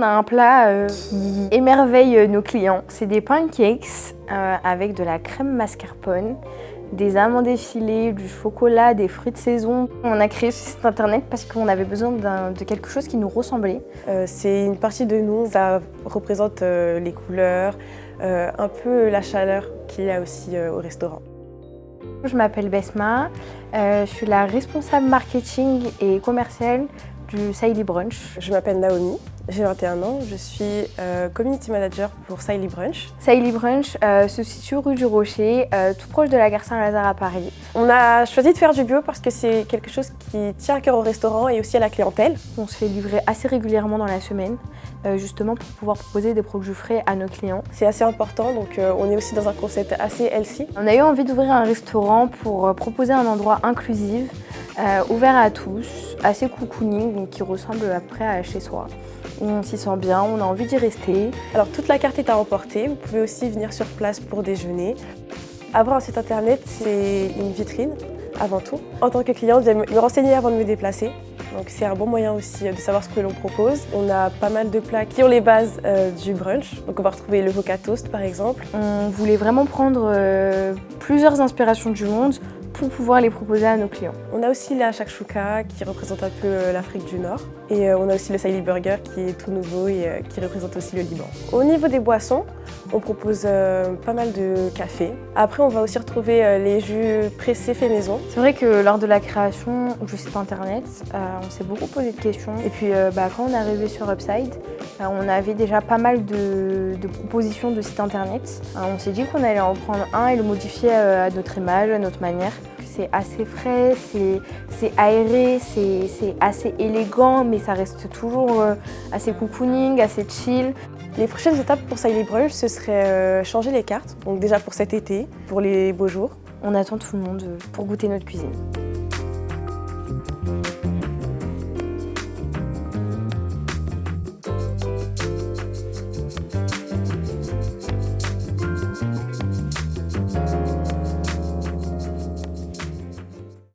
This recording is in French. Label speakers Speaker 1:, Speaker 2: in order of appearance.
Speaker 1: On a un plat qui émerveille nos clients. C'est des pancakes avec de la crème mascarpone, des amandes effilées, du chocolat, des fruits de saison. On a créé ce site internet parce qu'on avait besoin de quelque chose qui nous ressemblait.
Speaker 2: C'est une partie de nous, ça représente les couleurs, un peu la chaleur qu'il y a aussi au restaurant.
Speaker 1: Je m'appelle Besma, je suis la responsable marketing et commerciale du Saïli Brunch.
Speaker 2: Je m'appelle Naomi, j'ai 21 ans, je suis community manager pour Saïli Brunch.
Speaker 1: Saïli Brunch se situe rue du Rocher, tout proche de la gare Saint-Lazare à Paris.
Speaker 2: On a choisi de faire du bio parce que c'est quelque chose qui tient à cœur au restaurant et aussi à la clientèle.
Speaker 1: On se fait livrer assez régulièrement dans la semaine, justement pour pouvoir proposer des produits frais à nos clients.
Speaker 2: C'est assez important, donc on est aussi dans un concept assez healthy.
Speaker 1: On a eu envie d'ouvrir un restaurant pour proposer un endroit inclusif, ouvert à tous, assez cocooning, donc qui ressemble après à chez soi. On s'y sent bien, on a envie d'y rester.
Speaker 2: Alors toute la carte est à emporter, vous pouvez aussi venir sur place pour déjeuner. Avoir un site internet, c'est une vitrine avant tout. En tant que cliente, j'aime me renseigner avant de me déplacer. Donc c'est un bon moyen aussi de savoir ce que l'on propose. On a pas mal de plats qui ont les bases du brunch. Donc on va retrouver le Voca Toast par exemple.
Speaker 1: On voulait vraiment prendre plusieurs inspirations du monde pour pouvoir les proposer à nos clients.
Speaker 2: On a aussi la shakshuka qui représente un peu l'Afrique du Nord. Et on a aussi le Saïli Burger qui est tout nouveau et qui représente aussi le Liban. Au niveau des boissons, on propose pas mal de café. Après, on va aussi retrouver les jus pressés faits maison.
Speaker 1: C'est vrai que lors de la création du site internet, on s'est beaucoup posé de questions. Et puis quand on est arrivé sur Upside, on avait déjà pas mal de propositions de sites internet. On s'est dit qu'on allait en prendre un et le modifier à notre image, à notre manière. C'est assez frais, c'est aéré, c'est assez élégant, mais ça reste toujours assez cocooning, assez chill.
Speaker 2: Les prochaines étapes pour Saïli Brunch, ce serait changer les cartes, donc déjà pour cet été, pour les beaux jours.
Speaker 1: On attend tout le monde pour goûter notre cuisine.